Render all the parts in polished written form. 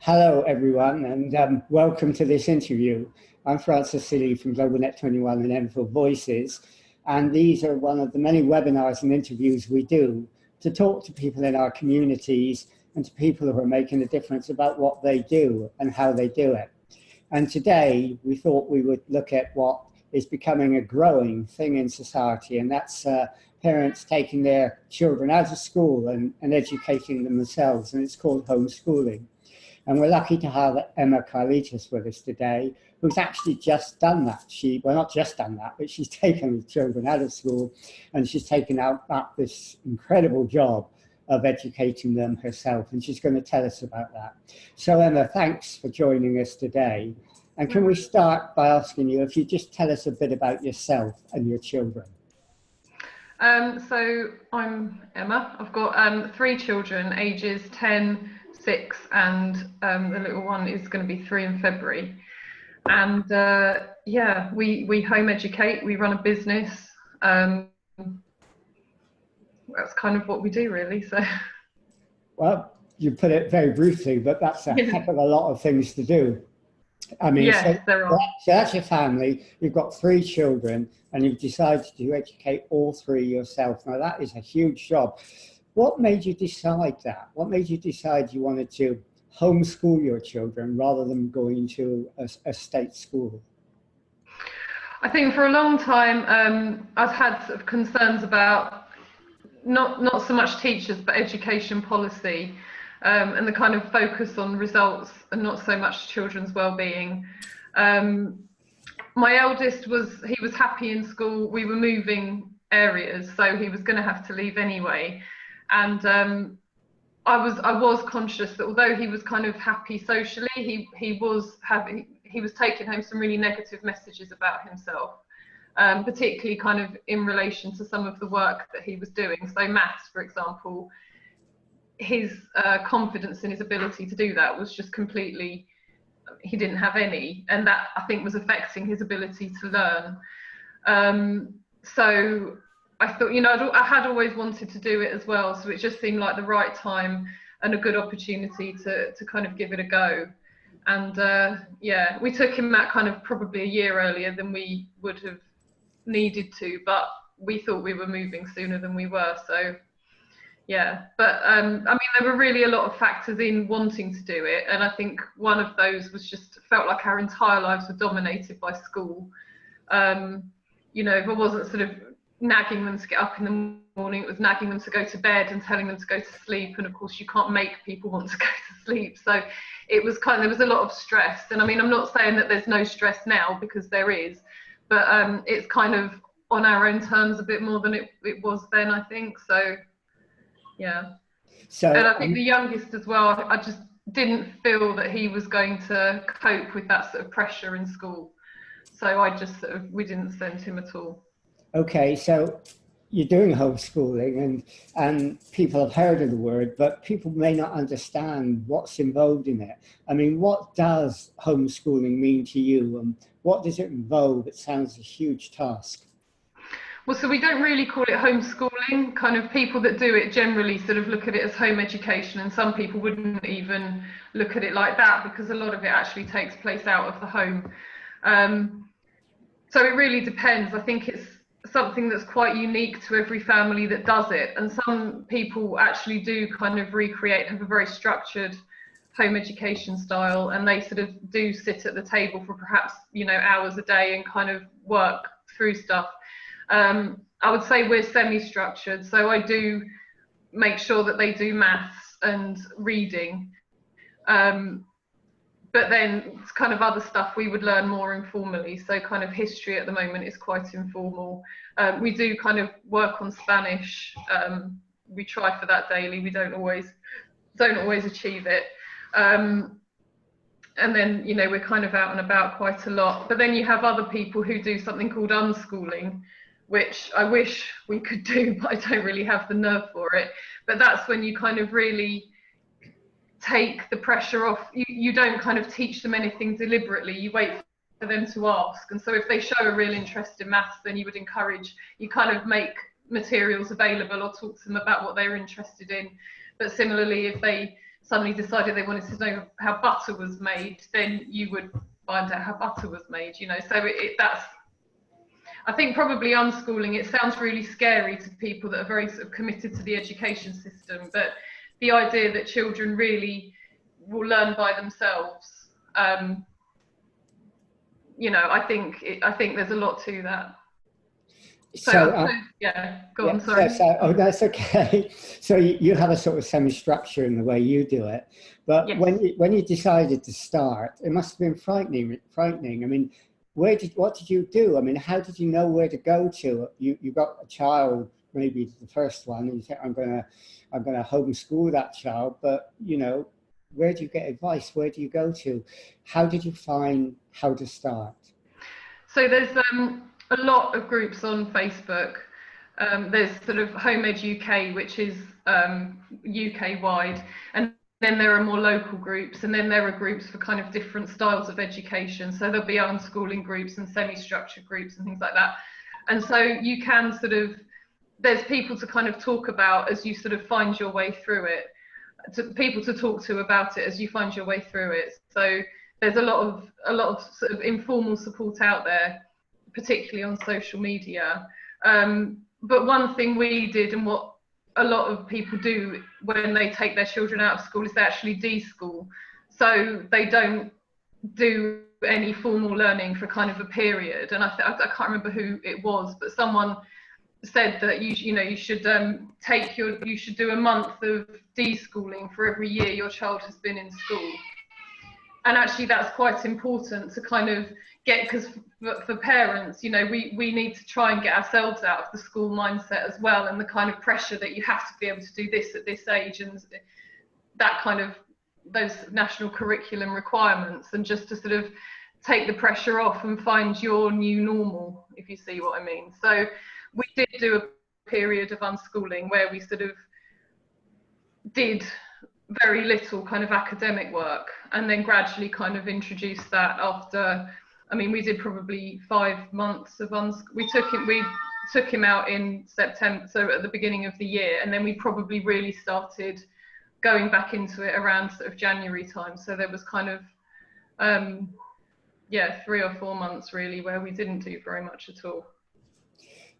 Hello, everyone, and welcome to this interview. I'm Francis Seeley from Global Net 21 and Enfield Voices, and these are one of the many webinars and interviews we do to talk to people in our communities and to people who are making a difference about what they do and how they do it. And today, we thought we would look at what is becoming a growing thing in society, and that's parents taking their children out of school and educating them themselves, and it's called homeschooling. And we're lucky to have Emma Carlitos with us today, who's actually just done that. Well, not just done that, but she's taken the children out of school and she's taken out this incredible job of educating them herself. And she's going to tell us about that. So Emma, thanks for joining us today. And can we start by asking you if you just tell us a bit about yourself and your children? So I'm Emma. I've got 3 children, ages 10, 6, and the little one is going to be 3 in February. And yeah, we home educate, we run a business. That's kind of what we do, really. So, well, you put it very briefly, but that's a heck of a lot of things to do. I mean, yes, there are. So that's your family. You've got 3 children, and you've decided to educate all 3 yourself. Now, that is a huge job. What made you decide that? What made you decide you wanted to homeschool your children rather than going to a state school? I think for a long time, I've had sort of concerns about not so much teachers, but education policy, and the kind of focus on results and not so much children's well-being. My eldest was happy in school. We were moving areas, so he was going to have to leave anyway. And I was conscious that although he was kind of happy socially, he was taking home some really negative messages about himself, particularly kind of in relation to some of the work that he was doing. So maths, for example, his confidence in his ability to do that was just completely, he didn't have any, and that I think was affecting his ability to learn. So I thought, I had always wanted to do it as well, so it just seemed like the right time and a good opportunity to kind of give it a go. And yeah, we took him out kind of probably a year earlier than we would have needed to, but we thought we were moving sooner than we were, so yeah. But I mean, there were really a lot of factors in wanting to do it, and I think one of those was just felt like our entire lives were dominated by school. If I wasn't sort of nagging them to get up in the morning, it was nagging them to go to bed and telling them to go to sleep, and of course you can't make people want to go to sleep, so it was there was a lot of stress. And I mean, I'm not saying that there's no stress now, because there is, but it's kind of on our own terms a bit more than it was then, I think. So yeah. So, and I think the youngest as well, I just didn't feel that he was going to cope with that sort of pressure in school, so I just we didn't send him at all. Okay, so you're doing homeschooling, and people have heard of the word, but people may not understand what's involved in it. I mean, what does homeschooling mean to you, and what does it involve? It sounds a huge task. Well, so we don't really call it homeschooling. Kind of people that do it generally sort of look at it as home education, and some people wouldn't even look at it like that, because a lot of it actually takes place out of the home. So it really depends. I think it's something that's quite unique to every family that does it, and some people actually do kind of have a very structured home education style, and they sort of do sit at the table for perhaps hours a day and kind of work through stuff. I would say we're semi-structured, so I do make sure that they do maths and reading, but then it's kind of other stuff we would learn more informally. So kind of history at the moment is quite informal. We do kind of work on Spanish. We try for that daily. We don't always achieve it. And then, we're kind of out and about quite a lot. But then you have other people who do something called unschooling, which I wish we could do, but I don't really have the nerve for it. But that's when you kind of really take the pressure off. You don't kind of teach them anything deliberately. You wait for them to ask. And so if they show a real interest in maths, then you kind of make materials available or talk to them about what they're interested in. But similarly, if they suddenly decided they wanted to know how butter was made, then you would find out how butter was made, you know. So that's, I think probably unschooling, it sounds really scary to people that are very sort of committed to the education system, but the idea that children really will learn by themselves, you know, I think there's a lot to that. So yeah, go on, sorry. Oh, that's okay. So you have a sort of semi-structure in the way you do it, but Yes. when you decided to start, it must have been frightening. I mean, what did you do? I mean, how did you know where to go to? You got a child, maybe the first one, and you think, I'm gonna homeschool that child, but you know, where do you get advice? Where do you go to? How did you find how to start? So there's a lot of groups on Facebook. There's sort of Home Ed UK, which is UK wide, and then there are more local groups, and then there are groups for kind of different styles of education. So there'll be unschooling groups and semi-structured groups and things like that. And so you can sort of, there's people to kind of talk about as you sort of find your way through it, people to talk to about it as you find your way through it. So there's a lot of sort of informal support out there, particularly on social media. But one thing we did, and what a lot of people do when they take their children out of school, is they actually de-school. So they don't do any formal learning for kind of a period. And I can't remember who it was, but someone said that you should do a month of de-schooling for every year your child has been in school. And actually that's quite important to kind of get, because for parents, you know, we need to try and get ourselves out of the school mindset as well, and the kind of pressure that you have to be able to do this at this age, and that kind of, those national curriculum requirements, and just to sort of take the pressure off and find your new normal, if you see what I mean. So we did do a period of unschooling where we sort of did very little kind of academic work, and then gradually kind of introduced that after, I mean, we did probably 5 months of we took him out in September, so at the beginning of the year, and then we probably really started going back into it around sort of January time. So there was kind of 3 or 4 months really where we didn't do very much at all.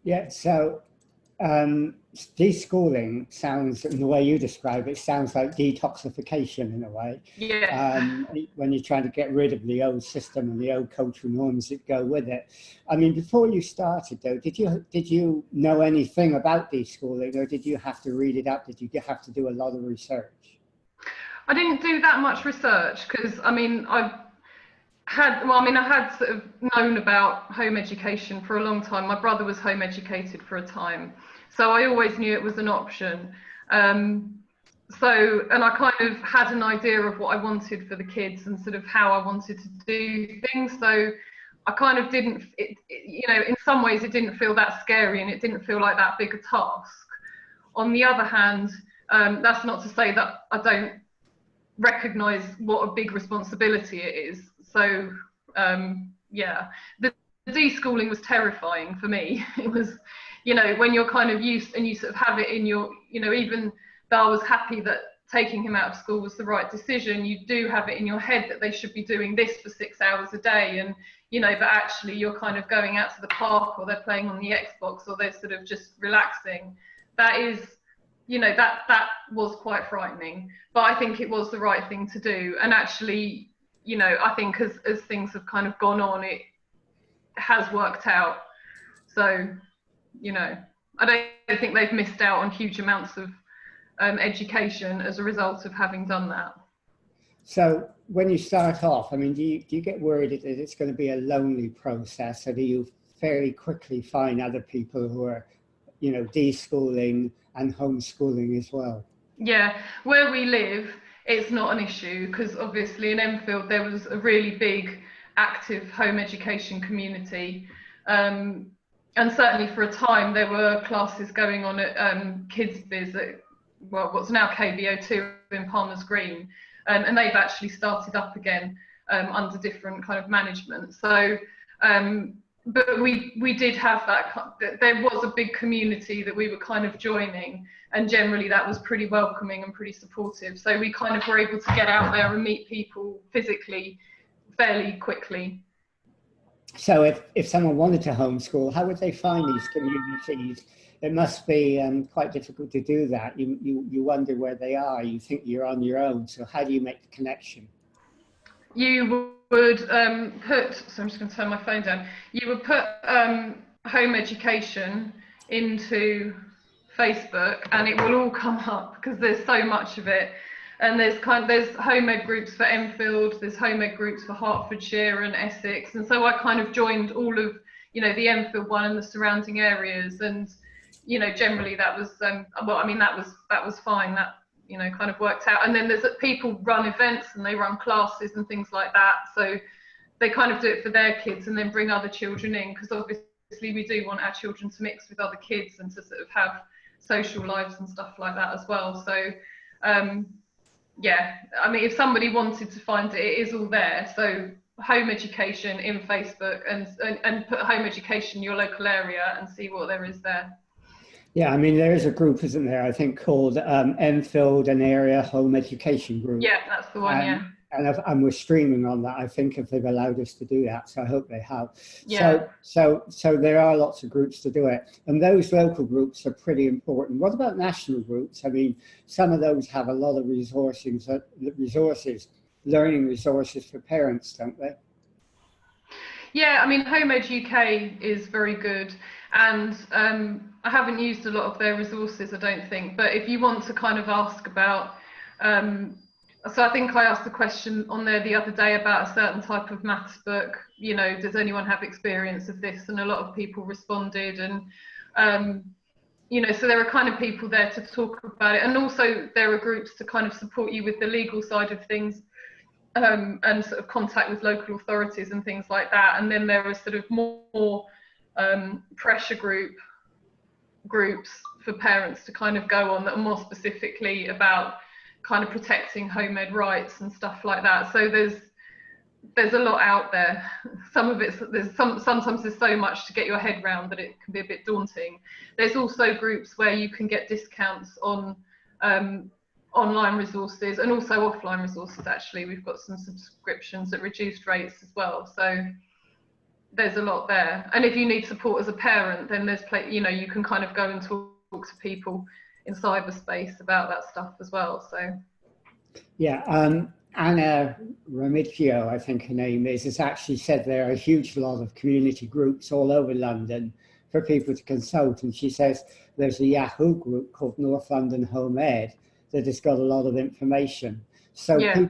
Yeah, so deschooling sounds, in the way you describe it, sounds like detoxification in a way. Yeah. When you're trying to get rid of the old system and the old cultural norms that go with it. I mean, before you started though, did you know anything about deschooling, or did you have to read it up? Did you have to do a lot of research? I didn't do that much research because, I mean, I had sort of known about home education for a long time. My brother was home educated for a time, so I always knew it was an option. And I kind of had an idea of what I wanted for the kids and sort of how I wanted to do things. So I kind of didn't, you know, in some ways it didn't feel that scary, and it didn't feel like that big a task. On the other hand, that's not to say that I don't recognise what a big responsibility it is. So the deschooling was terrifying for me. It was, you know, when you're kind of used and you sort of have it in your, you know, even though I was happy that taking him out of school was the right decision, you do have it in your head that they should be doing this for 6 hours a day, and you know, but actually you're kind of going out to the park, or they're playing on the Xbox, or they're sort of just relaxing. That is, you know, that was quite frightening, but I think it was the right thing to do. And actually, you know, I think as things have kind of gone on, it has worked out. So, you know, I don't think they've missed out on huge amounts of education as a result of having done that. So when you start off, I mean, do you get worried that it's going to be a lonely process, or do you fairly quickly find other people who are, you know, deschooling and homeschooling as well? Yeah, where we live, it's not an issue, because obviously in Enfield there was a really big active home education community, and certainly for a time there were classes going on at Kids Biz at, well, what's now KBO2 in Palmer's Green, and they've actually started up again under different kind of management. So but we did have there was a big community that we were kind of joining, and generally that was pretty welcoming and pretty supportive. So we kind of were able to get out there and meet people physically fairly quickly. So if someone wanted to homeschool, how would they find these communities? It must be quite difficult to do that. You wonder where they are. You think you're on your own. So how do you make the connection? You would so I'm just going to turn my phone down. You would put home education into Facebook, and it will all come up because there's so much of it. And there's home ed groups for Enfield, there's home ed groups for Hertfordshire and Essex, and so I kind of joined all of, you know, the Enfield one and the surrounding areas, and you know, generally that was well, I mean, that was fine. That, you know, kind of worked out. And then there's people run events and they run classes and things like that, so they kind of do it for their kids and then bring other children in, because obviously we do want our children to mix with other kids and to sort of have social lives and stuff like that as well. So yeah, I mean, if somebody wanted to find it, it is all there. So home education in Facebook, and put home education in your local area and see what there is there. Yeah, I mean, there is a group, isn't there, I think, called Enfield and Area Home Education Group. Yeah, that's the one, yeah. And we're streaming on that, I think, if they've allowed us to do that. So I hope they have. Yeah. So there are lots of groups to do it. And those local groups are pretty important. What about national groups? I mean, some of those have a lot of resources, learning resources for parents, don't they? Yeah, I mean, Home Ed UK is very good, and I haven't used a lot of their resources, I don't think, but if you want to kind of ask about, so I think I asked the question on there the other day about a certain type of maths book, you know, does anyone have experience of this? And a lot of people responded, and you know, so there are kind of people there to talk about it, and also there are groups to kind of support you with the legal side of things. And sort of contact with local authorities and things like that. And then there are sort of more pressure groups for parents to kind of go on that are more specifically about kind of protecting home ed rights and stuff like that. So there's a lot out there. Some of it's, sometimes there's so much to get your head around that it can be a bit daunting. There's also groups where you can get discounts on online resources and also offline resources. Actually, we've got some subscriptions at reduced rates as well, so there's a lot there. And if you need support as a parent, then there's you know, you can kind of go and talk to people in cyberspace about that stuff as well. So yeah, Anna Remigio, I think her name is, has actually said there are a huge lot of community groups all over London for people to consult, and she says there's a Yahoo group called North London Home Ed that has got a lot of information. So yeah,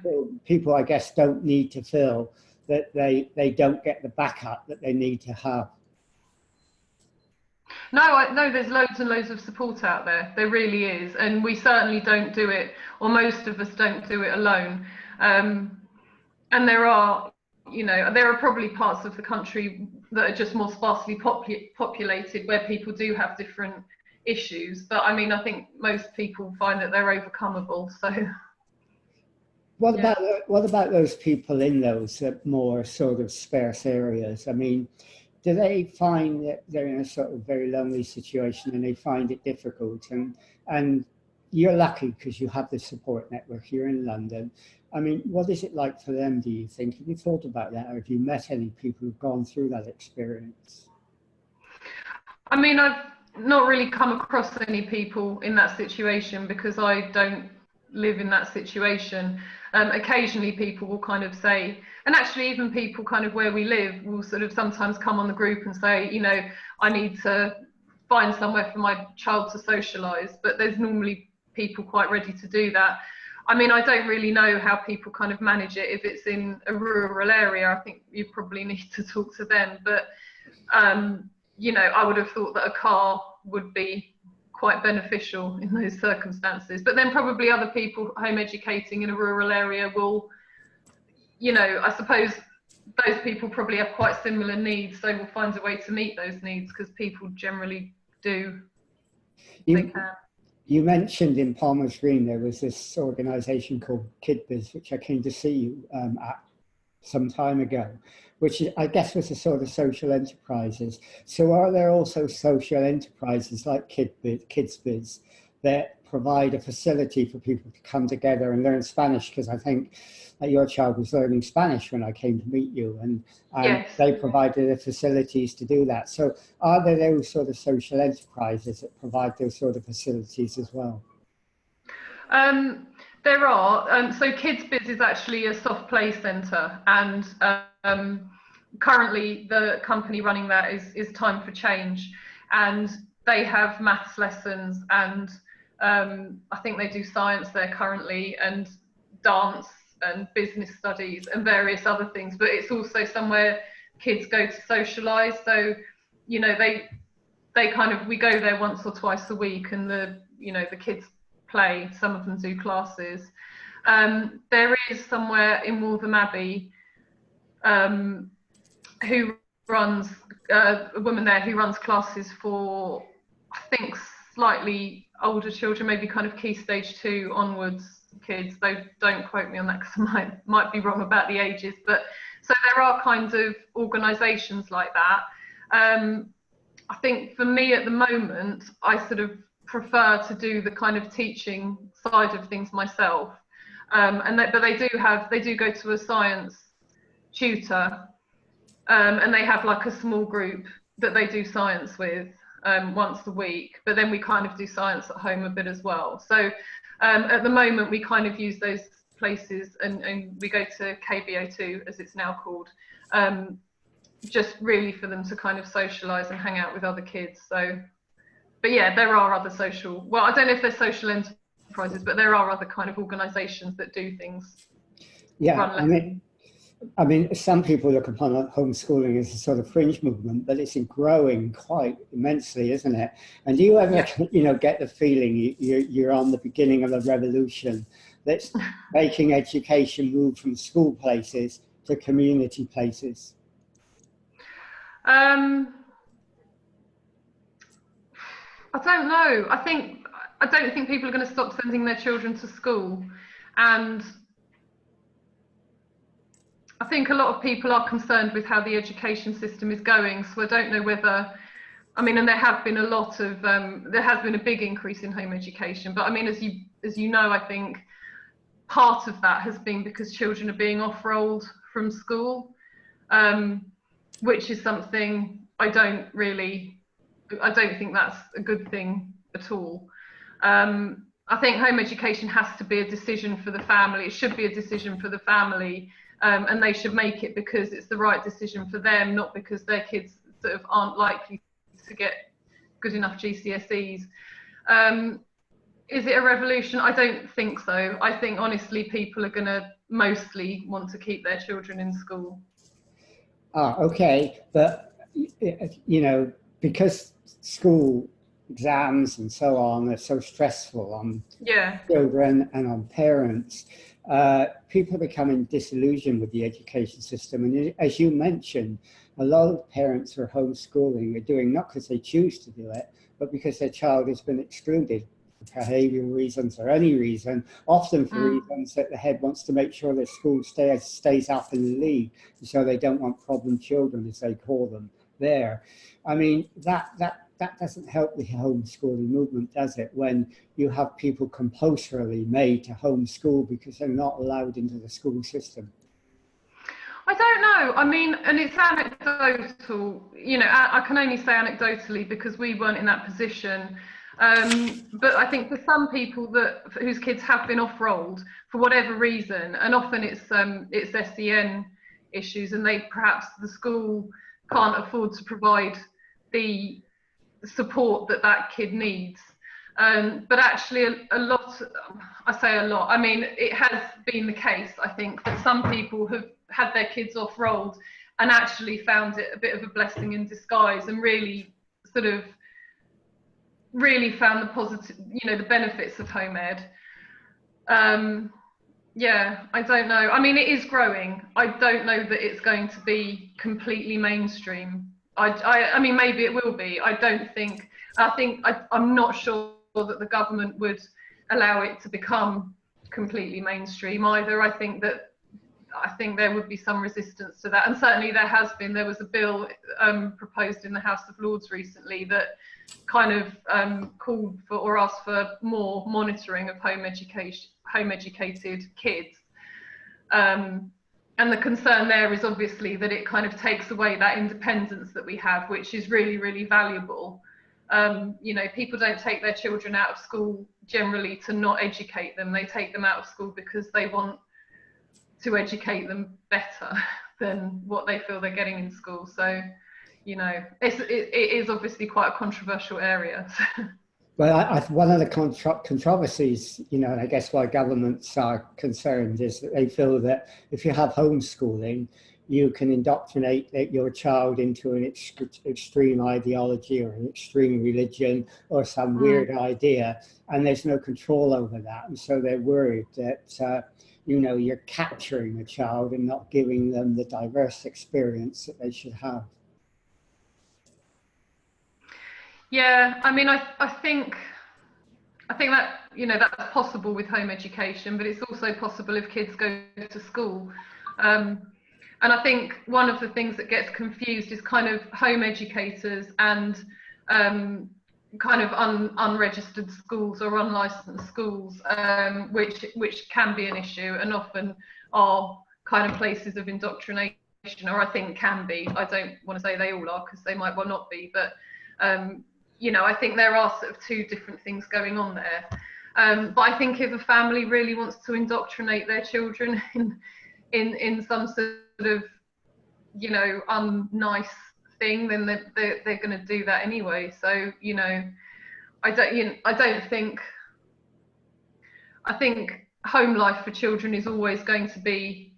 people I guess don't need to feel that they don't get the backup that they need to have. No, there's loads and loads of support out there. There really is, and we certainly don't do it, or most of us don't do it alone. And there are, you know, there are probably parts of the country that are just more sparsely populated where people do have different issues, but I mean, I think most people find that they're overcomable. So what about those people in those more sort of sparse areas? I mean, do they find that they're in a sort of very lonely situation and they find it difficult? And you're lucky because you have the support network here in London. I mean, what is it like for them, do you think? Have you thought about that, or have you met any people who've gone through that experience? I mean, I've not really come across any people in that situation because I don't live in that situation. Occasionally people will kind of say, and actually even people kind of where we live will sort of sometimes come on the group and say, you know, I need to find somewhere for my child to socialise, but there's normally people quite ready to do that. I mean, I don't really know how people kind of manage it. If it's in a rural area, I think you probably need to talk to them, but you know, I would have thought that a car would be quite beneficial in those circumstances. But then probably other people home educating in a rural area will, you know, I suppose those people probably have quite similar needs, so we'll find a way to meet those needs because people generally do. They can. You mentioned in Palmer's Green there was this organisation called KidBiz, which I came to see you at. some time ago, which I guess was a sort of social enterprises. So are there also social enterprises like KidsBiz that provide a facility for people to come together and learn Spanish? Because I think that your child was learning Spanish when I came to meet you, and Yes. they provided the facilities to do that. So are there those sort of social enterprises that provide those sort of facilities as well? There are. So KidsBiz is actually a soft play centre, and currently the company running that is Time for Change, and they have maths lessons, and I think they do science there currently, and dance and business studies and various other things. But it's also somewhere kids go to socialise. So, you know, they kind of, we go there once or twice a week, and the kids play, some of them do classes. There is somewhere in Waltham Abbey who runs, a woman there who runs classes for, I think, slightly older children, maybe kind of Key Stage 2 onwards kids. Though don't quote me on that, because I might be wrong about the ages. But so there are kinds of organisations like that. I think for me at the moment, I sort of prefer to do the kind of teaching side of things myself, but they do go to a science tutor, and they have like a small group that they do science with once a week, but then we kind of do science at home a bit as well. So at the moment we kind of use those places, and we go to KBO2 as it's now called, just really for them to kind of socialise and hang out with other kids. So, but yeah, there are other social, well, I don't know if they're social enterprises, but there are other kind of organisations that do things. Yeah, I mean, some people look upon homeschooling as a sort of fringe movement, but it's growing quite immensely, isn't it? And do you ever, get the feeling you're on the beginning of a revolution that's making education move from school places to community places? I don't know. I don't think people are going to stop sending their children to school, and I think a lot of people are concerned with how the education system is going. So I don't know whether, I mean, and there have been a lot of, there has been a big increase in home education. But I mean, as you know, I think part of that has been because children are being off-rolled from school, which is something I don't think that's a good thing at all. I think home education has to be a decision for the family. It should be a decision for the family. And they should make it because it's the right decision for them, not because their kids sort of aren't likely to get good enough GCSEs. Is it a revolution? I don't think so. I think honestly people are going to mostly want to keep their children in school. Okay, but because school exams and so on are so stressful on children and on parents, people are becoming disillusioned with the education system. And as you mentioned, a lot of parents who are homeschooling are doing not because they choose to do it, but because their child has been excluded for behavioural reasons or any reason, often for reasons that the head wants to make sure their school stays up in the league, so they don't want problem children, as they call them, there. I mean, that doesn't help the homeschooling movement, does it? When you have people compulsorily made to homeschool because they're not allowed into the school system. I don't know. I mean, and it's anecdotal. I can only say anecdotally because we weren't in that position. But I think for some people whose kids have been off-rolled for whatever reason, and often it's SEN issues, and perhaps the school can't afford to provide the support that kid needs. But actually a lot, I say a lot, I mean, it has been the case, I think, that some people have had their kids off-rolled and actually found it a bit of a blessing in disguise, and really found the positive, the benefits of home ed. Yeah, I don't know. I mean, it is growing. I don't know that it's going to be completely mainstream. I mean, maybe it will be. I'm not sure that the government would allow it to become completely mainstream either. I think I think there would be some resistance to that, and certainly there has been. There was a bill proposed in the House of Lords recently that kind of called for or asked for more monitoring of home educated kids. And the concern there is obviously that it kind of takes away that independence that we have, which is really, really valuable. You know, people don't take their children out of school generally to not educate them. They take them out of school because they want to educate them better than what they feel they're getting in school. So, you know, it is obviously quite a controversial area. Well, one of the controversies, you know, and I guess why governments are concerned is that they feel that if you have homeschooling, you can indoctrinate your child into an extreme ideology or an extreme religion or some weird idea, and there's no control over that. And so they're worried that, you know, you're capturing a child and not giving them the diverse experience that they should have. Yeah, I mean, I think that, you know, that's possible with home education, but it's also possible if kids go to school. And I think one of the things that gets confused is kind of home educators and kind of unregistered schools or unlicensed schools, which can be an issue and often are kind of places of indoctrination, or I think can be. I don't want to say they all are because they might well not be, but you know, I think there are sort of two different things going on there. But I think if a family really wants to indoctrinate their children in some sort of, you know, unnice thing, then they're going to do that anyway. So, you know, I think home life for children is always going to be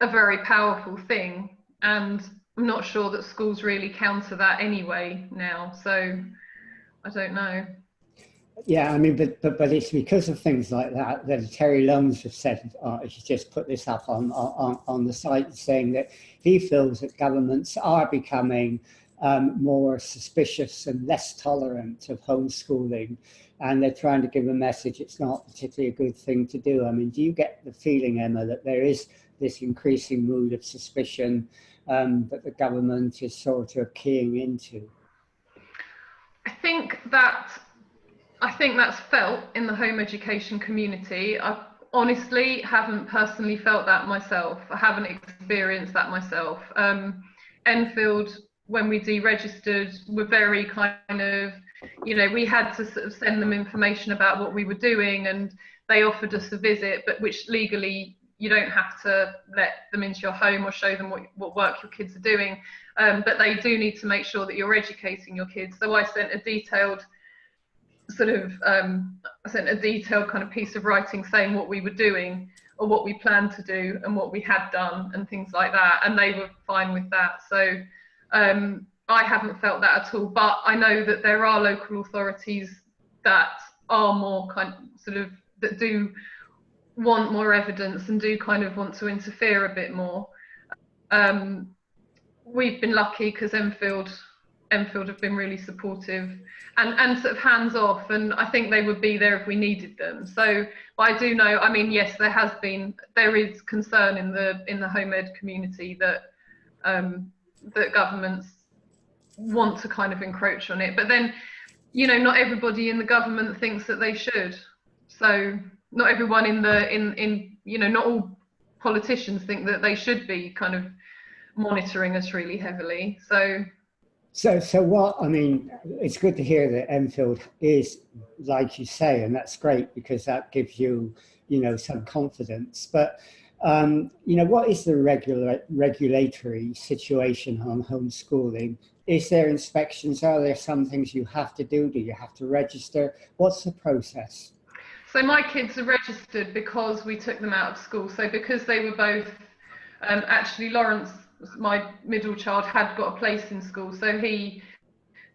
a very powerful thing, and I'm not sure that schools really counter that anyway now. So I don't know. Yeah, I mean, but it's because of things like that that Terry Loams has said. He's just put this up on the site, saying that he feels that governments are becoming more suspicious and less tolerant of homeschooling, and they're trying to give a message it's not particularly a good thing to do. I mean, do you get the feeling, Emma, that there is this increasing mood of suspicion that the government is sort of keying into? I think that's felt in the home education community. I honestly haven't personally felt that myself. I haven't experienced that myself. Enfield, when we deregistered, were very kind of, you know, we had to sort of send them information about what we were doing, and they offered us a visit, but which legally you don't have to let them into your home or show them what work your kids are doing. But they do need to make sure that you're educating your kids. So I sent a detailed kind of piece of writing saying what we were doing or what we planned to do and what we had done and things like that, and they were fine with that. So I haven't felt that at all, but I know that there are local authorities that are more that do want more evidence and do kind of want to interfere a bit more. We've been lucky because Enfield have been really supportive and sort of hands off, and I think they would be there if we needed them. So, but I do know, I mean, yes, there is concern in the home ed community that that governments want to kind of encroach on it, but then, you know, not everybody in the government thinks that they should. So not everyone you know, not all politicians think that they should be kind of monitoring us really heavily. So what, I mean, it's good to hear that Enfield is, like you say, and that's great because that gives you, you know, some confidence. But, you know, what is the regulatory situation on homeschooling? Is there inspections? Are there some things you have to do? Do you have to register? What's the process? So my kids are registered because we took them out of school. So because they were both, actually Lawrence, my middle child, had got a place in school, so he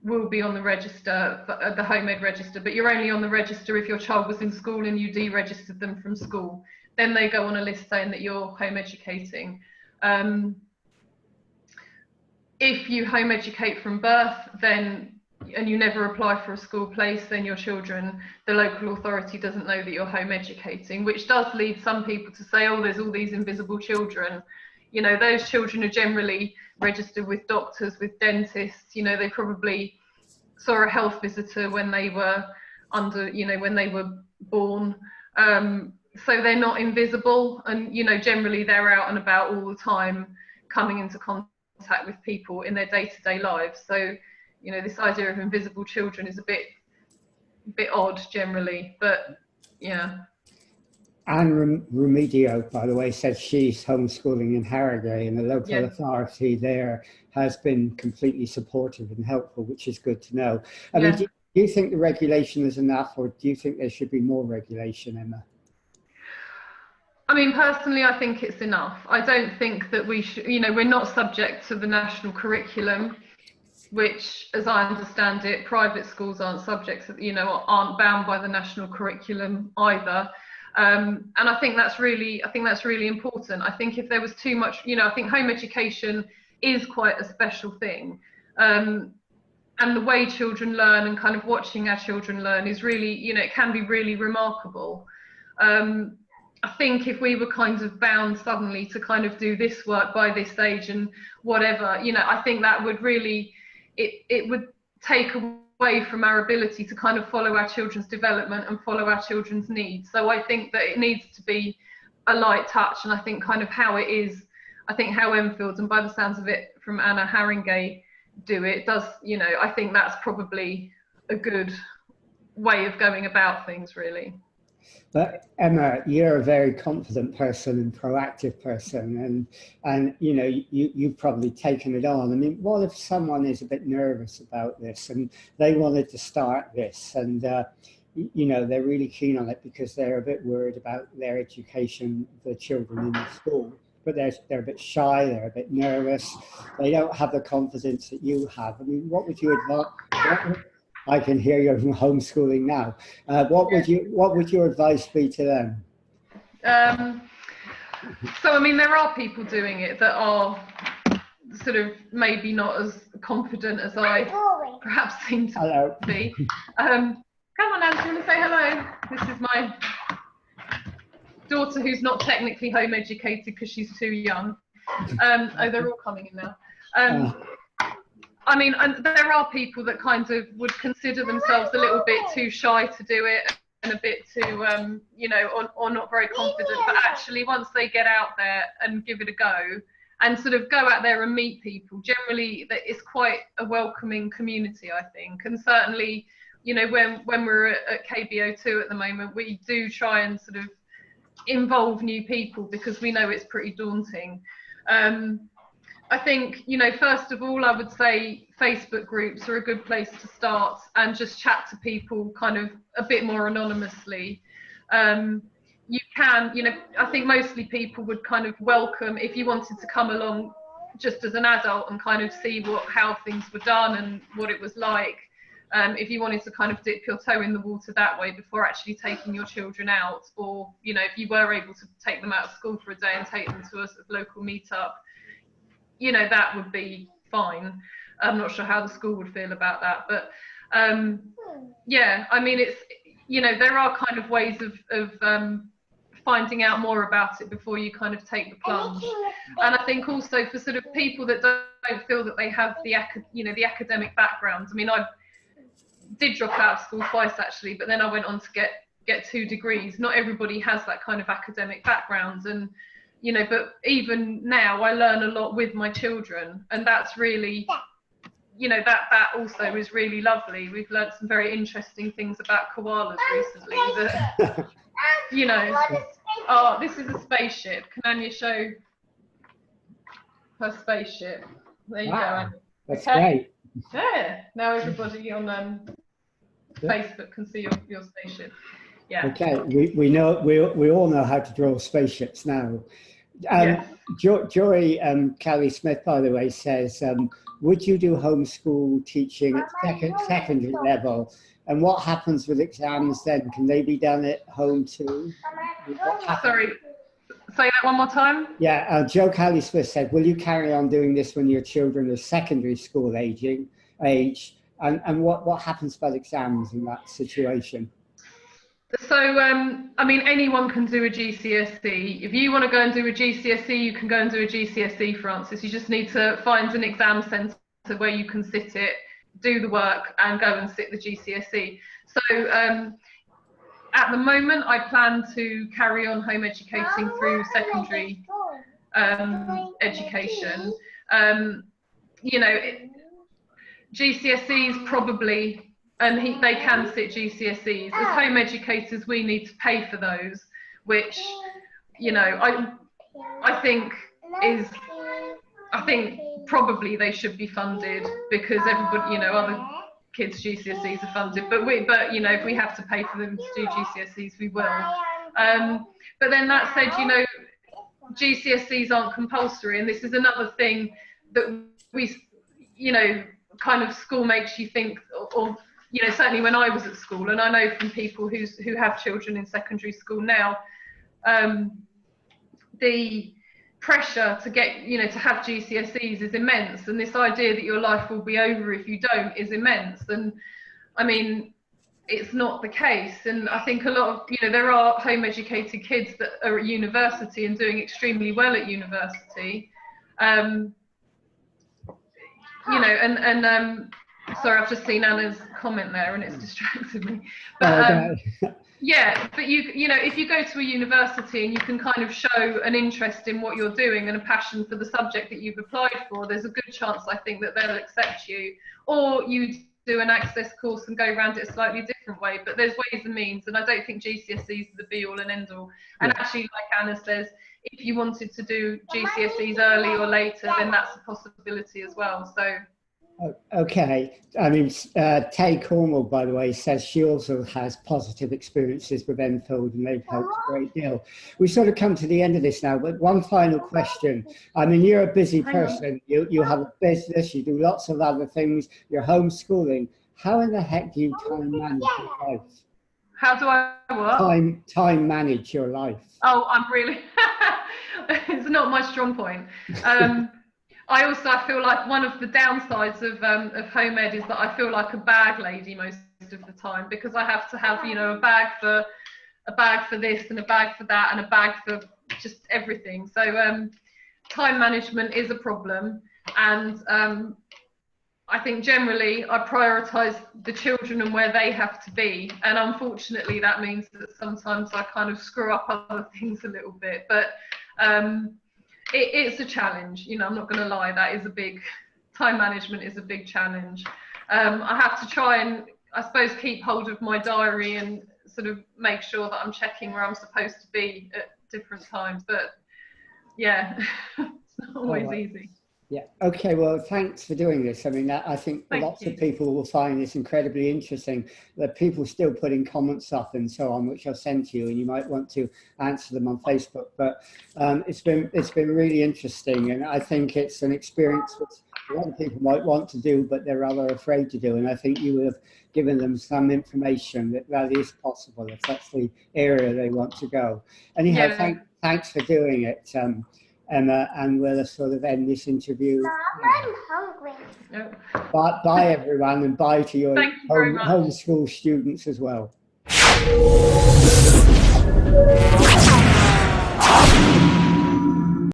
will be on the register, the home ed register, but you're only on the register if your child was in school and you deregistered them from school. Then they go on a list saying that you're home educating. If you home educate from birth, then and you never apply for a school place, then your children, the local authority doesn't know that you're home educating, which does lead some people to say, oh, there's all these invisible children. You know, those children are generally registered with doctors, with dentists. You know, they probably saw a health visitor when they were when they were born. So they're not invisible, and, you know, generally they're out and about all the time, coming into contact with people in their day-to-day lives. So, you know, this idea of invisible children is a bit odd generally, but yeah. Anne Remedio, by the way, said she's homeschooling in Harrogate, and the local authority there has been completely supportive and helpful, which is good to know. I mean, do you think the regulation is enough, or do you think there should be more regulation, Emma? I mean, personally, I think it's enough. I don't think that we should, you know, we're not subject to the national curriculum, which, as I understand it, private schools aren't subject to, you know, aren't bound by the national curriculum either. And I think that's really important. I think if there was too much, you know, I think home education is quite a special thing. And the way children learn, and kind of watching our children learn, is really, you know, it can be really remarkable. I think if we were kind of bound suddenly to kind of do this work by this age and whatever, you know, I think that would really, it would take away from our ability to kind of follow our children's development and follow our children's needs. So I think that it needs to be a light touch, and I think kind of how it is, I think how Enfield, and by the sounds of it from Anna, Haringey do it, does, you know, I think that's probably a good way of going about things, really. But Emma, you're a very confident person and proactive person, and you know, you've probably taken it on. I mean, what if someone is a bit nervous about this and they wanted to start this, and you know, they're really keen on it because they're a bit worried about their education, the children in the school, but they're a bit shy, they're a bit nervous, they don't have the confidence that you have. I mean, what would you advise? I can hear you're homeschooling now. What would your advice be to them? So I mean, there are people doing it that are sort of maybe not as confident as I perhaps seem to be. Come on, Anne, do you want to say hello? This is my daughter, who's not technically home educated because she's too young. Oh, they're all coming in now. I mean, and there are people that kind of would consider themselves a little bit too shy to do it, and a bit too, you know, or not very confident. But actually, once they get out there and give it a go, and sort of go out there and meet people, generally it's quite a welcoming community, I think. And certainly, you know, when we're at KBO2 at the moment, we do try and sort of involve new people, because we know it's pretty daunting. I think, you know, first of all, I would say Facebook groups are a good place to start, and just chat to people kind of a bit more anonymously. You can, you know, I think mostly people would kind of welcome if you wanted to come along just as an adult and kind of see how things were done and what it was like. If you wanted to kind of dip your toe in the water that way before actually taking your children out, or, you know, if you were able to take them out of school for a day and take them to a local meetup, you know, that would be fine. I'm not sure how the school would feel about that, but yeah, I mean, it's, you know, there are kind of ways of finding out more about it before you kind of take the plunge. And I think also for sort of people that don't feel that they have the academic background. I mean, I did drop out of school twice actually, but then I went on to get 2 degrees. Not everybody has that kind of academic background, and, you know, but even now I learn a lot with my children, and that's really, you know, that also is really lovely. We've learned some very interesting things about koalas recently that, you know, oh, this is a spaceship. Can Anya show her spaceship? There you go, Anya. That's great. Yeah, now everybody on Facebook can see your spaceship. Yeah. Okay, we all know how to draw spaceships now. Yes. Joy Kelly-Smith, by the way, says, would you do homeschool teaching at secondary level? And what happens with exams then? Can they be done at home too? Sorry, say that one more time. Yeah, Joe Kelly-Smith said, will you carry on doing this when your children are secondary school age? And what happens about exams in that situation? So, I mean, anyone can do a GCSE. If you want to go and do a GCSE, you can go and do a GCSE, Francis. You just need to find an exam centre where you can sit it, do the work, and go and sit the GCSE. So, at the moment, I plan to carry on home educating through secondary education. You know, GCSEs probably. And they can sit GCSEs. As home educators, we need to pay for those, which, you know, I think probably they should be funded, because everybody, you know, other kids' GCSEs are funded. But you know, if we have to pay for them to do GCSEs, we will. But then that said, you know, GCSEs aren't compulsory, and this is another thing that we, you know, kind of school makes you think, or you know, certainly when I was at school, and I know from people who have children in secondary school now, the pressure to get, you know, to have GCSEs is immense, and this idea that your life will be over if you don't is immense. And I mean, it's not the case. And I think a lot of, you know, there are home educated kids that are at university and doing extremely well at university. You know, and sorry, I've just seen Anna's comment there and it's distracted me. But yeah, but you know, if you go to a university and you can kind of show an interest in what you're doing and a passion for the subject that you've applied for, there's a good chance, I think, that they'll accept you. Or you do an access course and go around it a slightly different way. But there's ways and means, and I don't think GCSEs are the be all and end all. And actually, like Anna says, if you wanted to do GCSEs early or later, then that's a possibility as well. So. Okay, I mean, Tay Cornwall, by the way, says she also has positive experiences with Enfield and they've helped a great deal. We sort of come to the end of this now, but one final question. I mean, you're a busy person, you have a business, you do lots of other things, you're homeschooling. How in the heck do you time manage your life? How do I what? Time manage your life. Oh, I'm really, it's not my strong point. I feel like one of the downsides of home ed is that I feel like a bag lady most of the time, because I have to have, you know, a bag for this and a bag for that and a bag for just everything. So time management is a problem, and I think generally I prioritise the children and where they have to be, and unfortunately that means that sometimes I kind of screw up other things a little bit, but it's a challenge, you know, I'm not going to lie, time management is a big challenge. I have to try and, I suppose, keep hold of my diary and sort of make sure that I'm checking where I'm supposed to be at different times, but yeah, it's not always easy. Yeah, okay, well, thanks for doing this. I mean, I think lots of people will find this incredibly interesting, that people still putting comments up and so on, which I'll send to you, and you might want to answer them on Facebook. But it's been really interesting, and I think it's an experience which a lot of people might want to do, but they're rather afraid to do. And I think you would have given them some information that is possible if that's the area they want to go. Anyhow, thanks for doing it. Emma, and we'll sort of end this interview. Mom, I'm hungry. Bye everyone, and bye to your homeschool students as well.